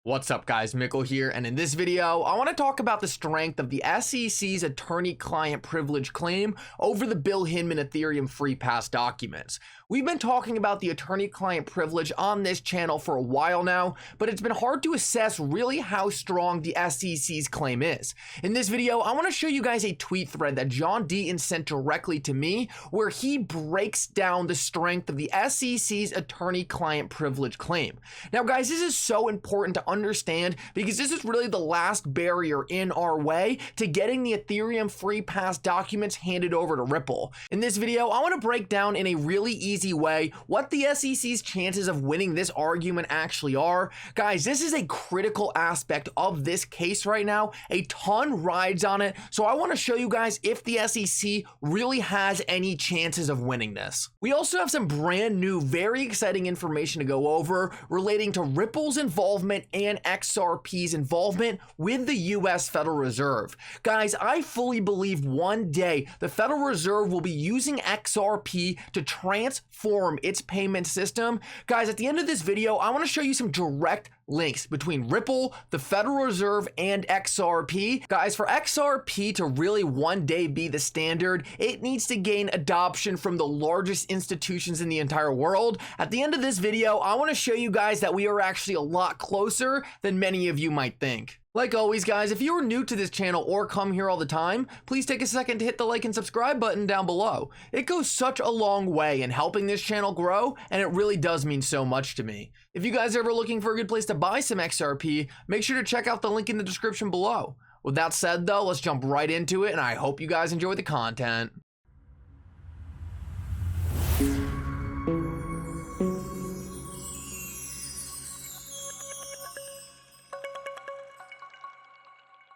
What's up guys, Mickle here, and in this video, I want to talk about the strength of the SEC's attorney-client privilege claim over the Bill Hinman Ethereum free pass documents. We've been talking about the attorney-client privilege on this channel for a while now, but it's been hard to assess really how strong the SEC's claim is. In this video, I want to show you guys a tweet thread that John Deaton sent directly to me, where he breaks down the strength of the SEC's attorney-client privilege claim. Now guys, this is so important to understand because this is really the last barrier in our way to getting the Ethereum free pass documents handed over to Ripple. In this video, I want to break down in a really easy way what the SEC's chances of winning this argument actually are. Guys, this is a critical aspect of this case right now. A ton rides on it, so I want to show you guys if the SEC really has any chances of winning this. We also have some brand new, very exciting information to go over relating to Ripple's involvement and XRP's involvement with the US Federal Reserve. Guys, I fully believe one day the Federal Reserve will be using XRP to transform its payment system. Guys, at the end of this video, I want to show you some direct links between Ripple, the Federal Reserve, and XRP. Guys, for XRP to really one day be the standard, it needs to gain adoption from the largest institutions in the entire world. At the end of this video, I want to show you guys that we are actually a lot closer than many of you might think. Like always, guys, if you are new to this channel or come here all the time, please take a second to hit the like and subscribe button down below. It goes such a long way in helping this channel grow, and it really does mean so much to me. If you guys are ever looking for a good place to buy some XRP, make sure to check out the link in the description below. With that said though, let's jump right into it, and I hope you guys enjoy the content.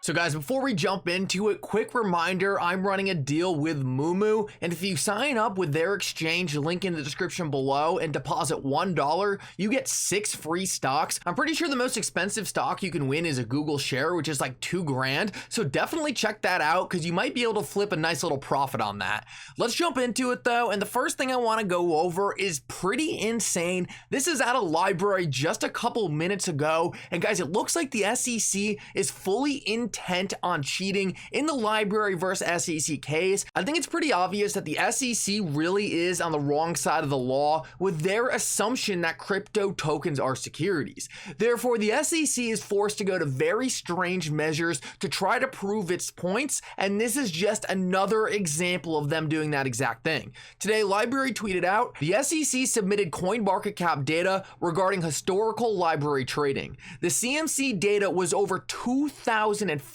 So guys, before we jump into it, quick reminder, I'm running a deal with MOO-MOO, and if you sign up with their exchange, link in the description below, and deposit $1, you get 6 free stocks. I'm pretty sure the most expensive stock you can win is a Google share, which is like $2 grand, so definitely check that out because you might be able to flip a nice little profit on that. Let's jump into it though, and the first thing I want to go over is pretty insane. This is at a library just a couple minutes ago, and guys, it looks like the SEC is fully intent on cheating in the library versus SEC case. I think it's pretty obvious that the SEC really is on the wrong side of the law with their assumption that crypto tokens are securities. Therefore, the SEC is forced to go to very strange measures to try to prove its points, and this is just another example of them doing that exact thing. Today, Library tweeted out, the SEC submitted CoinMarketCap data regarding historical library trading. The CMC data was over 2,500%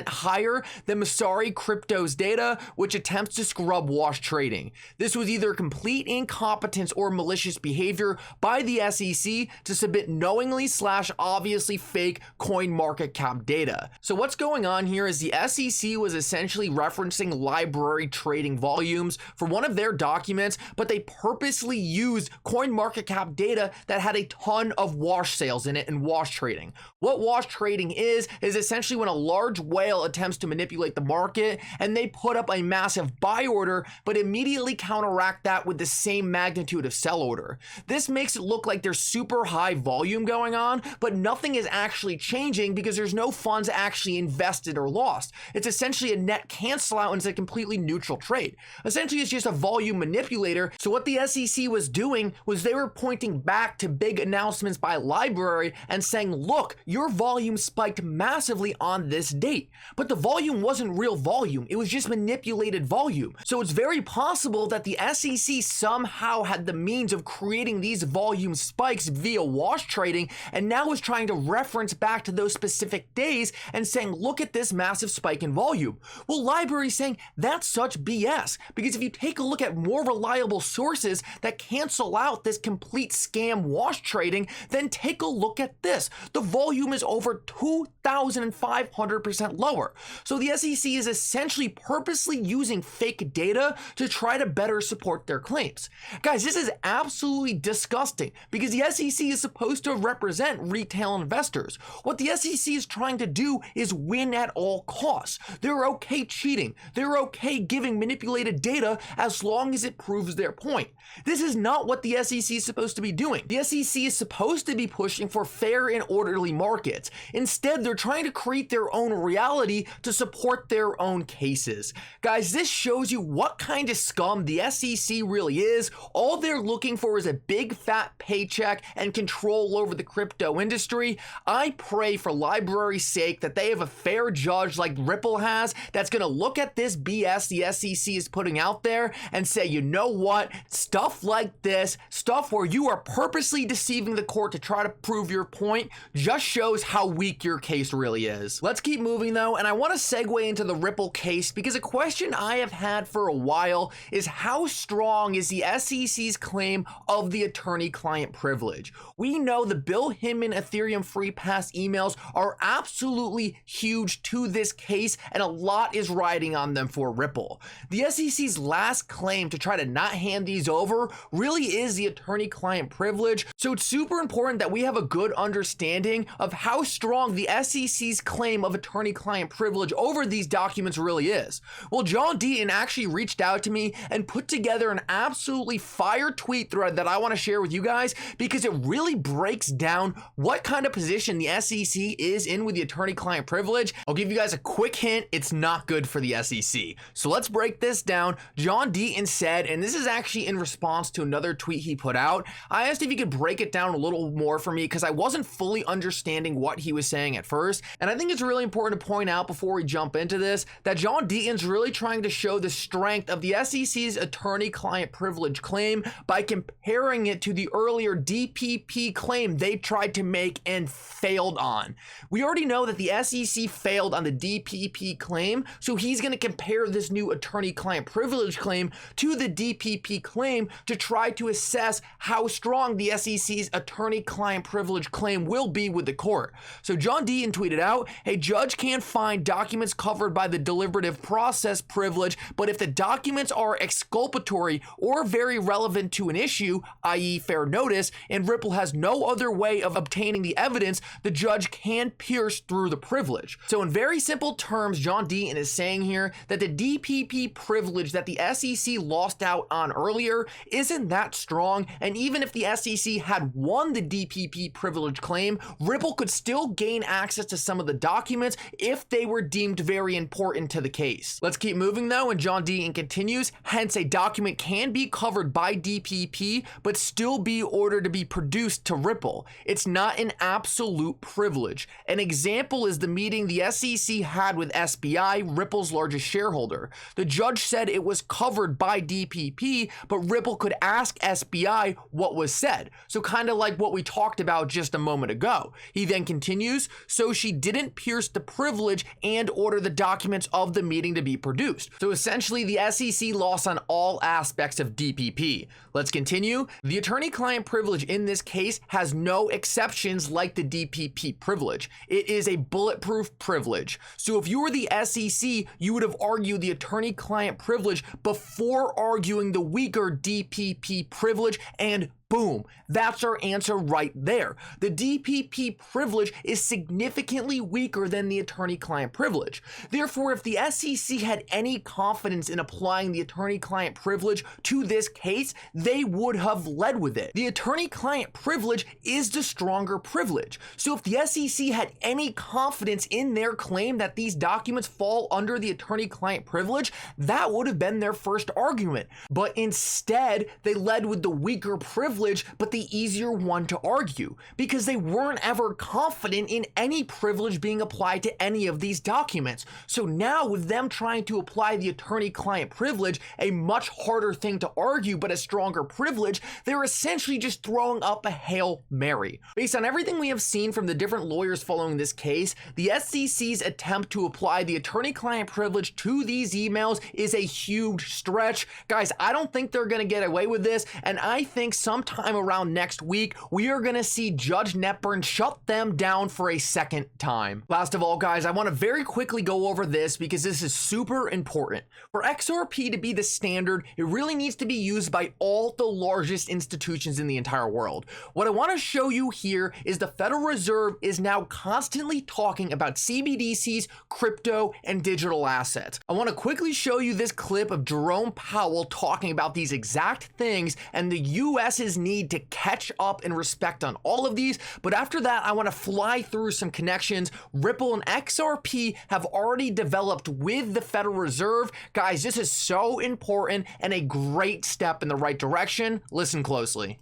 higher than Masari Crypto's data, which attempts to scrub wash trading. This was either complete incompetence or malicious behavior by the SEC to submit knowingly / obviously fake CoinMarketCap data. So what's going on here is the SEC was essentially referencing library trading volumes for one of their documents, but they purposely used CoinMarketCap data that had a ton of wash sales in it and wash trading. What wash trading is essentially when a large whale attempts to manipulate the market and they put up a massive buy order, but immediately counteract that with the same magnitude of sell order. This makes it look like there's super high volume going on, but nothing is actually changing because there's no funds actually invested or lost. It's essentially a net cancel out and it's a completely neutral trade. Essentially, it's just a volume manipulator. So what the SEC was doing was they were pointing back to big announcements by library and saying, look, your volume spiked massively on this date, but the volume wasn't real volume. It was just manipulated volume. So it's very possible that the SEC somehow had the means of creating these volume spikes via wash trading and now is trying to reference back to those specific days and saying, look at this massive spike in volume. Well, library is saying that's such BS, because if you take a look at more reliable sources that cancel out this complete scam wash trading, then take a look at this. The volume is over 2,000 1,500% lower. So the SEC is essentially purposely using fake data to try to better support their claims. Guys, this is absolutely disgusting because the SEC is supposed to represent retail investors. What the SEC is trying to do is win at all costs. They're okay cheating. They're okay giving manipulated data as long as it proves their point. This is not what the SEC is supposed to be doing. The SEC is supposed to be pushing for fair and orderly markets. Instead, they're trying to create their own reality to support their own cases. Guys, this shows you what kind of scum the SEC really is. All they're looking for is a big fat paycheck and control over the crypto industry. I pray for LBRY's sake that they have a fair judge like Ripple has that's going to look at this BS the SEC is putting out there and say, you know what, stuff like this, stuff where you are purposely deceiving the court to try to prove your point, just shows how weak your case really is. Let's keep moving though, and I want to segue into the Ripple case because a question I have had for a while is how strong is the SEC's claim of the attorney-client privilege? We know the Bill Hinman Ethereum Free Pass emails are absolutely huge to this case, and a lot is riding on them for Ripple. The SEC's last claim to try to not hand these over really is the attorney-client privilege, so it's super important that we have a good understanding of how strong the SEC's claim of attorney-client privilege over these documents really is. Well, John Deaton actually reached out to me and put together an absolutely fire tweet thread that I want to share with you guys because it really breaks down what kind of position the SEC is in with the attorney-client privilege. I'll give you guys a quick hint, it's not good for the SEC. So let's break this down. John Deaton said, and this is actually in response to another tweet he put out, I asked if he could break it down a little more for me because I wasn't fully understanding what he was saying at first. And I think it's really important to point out before we jump into this that John Deaton's really trying to show the strength of the SEC's attorney-client privilege claim by comparing it to the earlier DPP claim they tried to make and failed on. We already know that the SEC failed on the DPP claim, so he's going to compare this new attorney-client privilege claim to the DPP claim to try to assess how strong the SEC's attorney-client privilege claim will be with the court. So John Deaton tweeted out, a judge can't find documents covered by the deliberative process privilege, but if the documents are exculpatory or very relevant to an issue, i.e. fair notice, and Ripple has no other way of obtaining the evidence, the judge can pierce through the privilege. So in very simple terms, John Deaton is saying here that the DPP privilege that the SEC lost out on earlier isn't that strong, and even if the SEC had won the DPP privilege claim, Ripple could still gain access to some of the documents if they were deemed very important to the case. Let's keep moving though, and John Deaton continues, hence a document can be covered by DPP but still be ordered to be produced to Ripple. It's not an absolute privilege. An example is the meeting the SEC had with SBI, Ripple's largest shareholder. The judge said it was covered by DPP, but Ripple could ask SBI what was said. So kind of like what we talked about just a moment ago. He then continues, so she didn't pierce the privilege and order the documents of the meeting to be produced. So essentially the SEC lost on all aspects of DPP. Let's continue. The attorney-client privilege in this case has no exceptions like the DPP privilege. It is a bulletproof privilege. So if you were the SEC, you would have argued the attorney-client privilege before arguing the weaker DPP privilege, and boom, that's our answer right there. The DPP privilege is significantly weaker than the attorney-client privilege. Therefore, if the SEC had any confidence in applying the attorney-client privilege to this case, they would have led with it. The attorney-client privilege is the stronger privilege. So if the SEC had any confidence in their claim that these documents fall under the attorney-client privilege, that would have been their first argument. But instead, they led with the weaker privilege, but the easier one to argue, because they weren't ever confident in any privilege being applied to any of these documents. So now with them trying to apply the attorney-client privilege, a much harder thing to argue but a stronger privilege, they're essentially just throwing up a Hail Mary. Based on everything we have seen from the different lawyers following this case, the SEC's attempt to apply the attorney-client privilege to these emails is a huge stretch. Guys, I don't think they're going to get away with this, and I think some time around next week, we are going to see Judge Netburn shut them down for a second time. Last of all, guys, I want to very quickly go over this because this is super important. For XRP to be the standard, it really needs to be used by all the largest institutions in the entire world. What I want to show you here is the Federal Reserve is now constantly talking about CBDCs, crypto, and digital assets. I want to quickly show you this clip of Jerome Powell talking about these exact things and the US's need to catch up in respect on all of these. But after that, I want to fly through some connections Ripple and XRP have already developed with the Federal Reserve. Guys, this is so important and a great step in the right direction. Listen closely.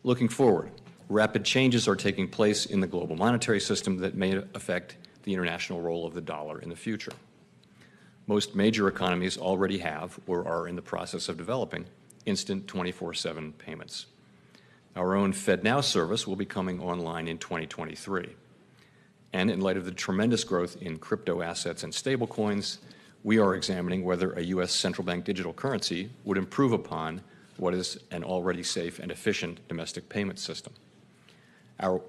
Looking forward, rapid changes are taking place in the global monetary system that may affect the international role of the dollar in the future. Most major economies already have or are in the process of developing instant 24/7 payments. Our own FedNow service will be coming online in 2023. And in light of the tremendous growth in crypto assets and stablecoins, we are examining whether a U.S. central bank digital currency would improve upon what is an already safe and efficient domestic payment system.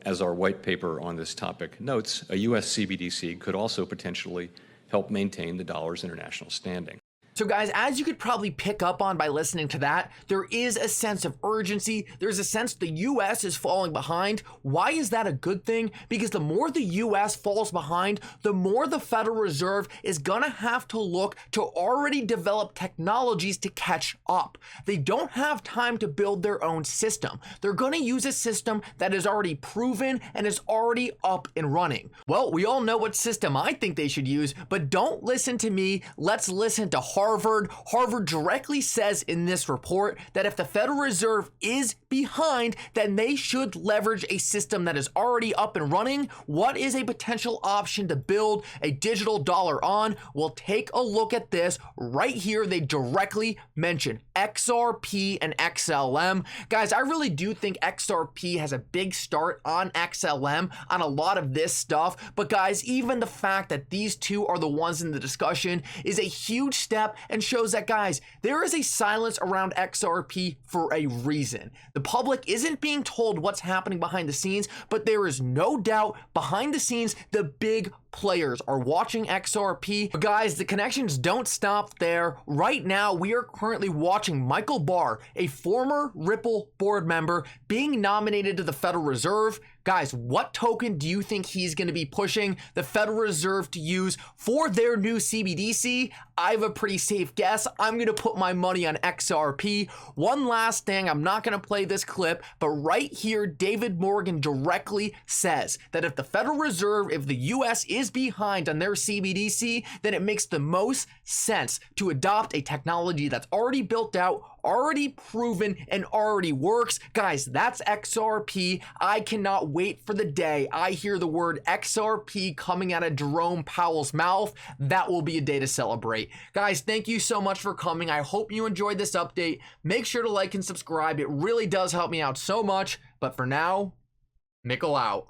As our white paper on this topic notes, a U.S. CBDC could also potentially help maintain the dollar's international standing. So guys, as you could probably pick up on by listening to that, there is a sense of urgency. There's a sense the US is falling behind. Why is that a good thing? Because the more the US falls behind, the more the Federal Reserve is gonna have to look to already develop technologies to catch up. They don't have time to build their own system. They're gonna use a system that is already proven and is already up and running. Well, we all know what system I think they should use, but don't listen to me. Let's listen to Harvard. Harvard directly says in this report that if the Federal Reserve is behind, then they should leverage a system that is already up and running. What is a potential option to build a digital dollar on? We'll take a look at this right here. They directly mention XRP and XLM. Guys, I really do think XRP has a big start on XLM on a lot of this stuff. But guys, even the fact that these two are the ones in the discussion is a huge step and shows that, guys, there is a silence around XRP for a reason. The public isn't being told what's happening behind the scenes, but there is no doubt behind the scenes, the big players are watching XRP. But guys, the connections don't stop there. Right now, we are currently watching Michael Barr, a former Ripple board member, being nominated to the Federal Reserve. Guys, what token do you think he's going to be pushing the Federal Reserve to use for their new CBDC? I have a pretty safe guess. I'm going to put my money on XRP. One last thing, I'm not going to play this clip, but right here, David Morgan directly says that if the Federal Reserve, if the US is behind on their CBDC, then it makes the most sense to adopt a technology that's already built out, already proven, and already works. Guys, that's XRP. I cannot wait for the day I hear the word XRP coming out of Jerome Powell's mouth. That will be a day to celebrate. Guys, thank you so much for coming. I hope you enjoyed this update. Make sure to like and subscribe. It really does help me out so much. But for now, Mickle out.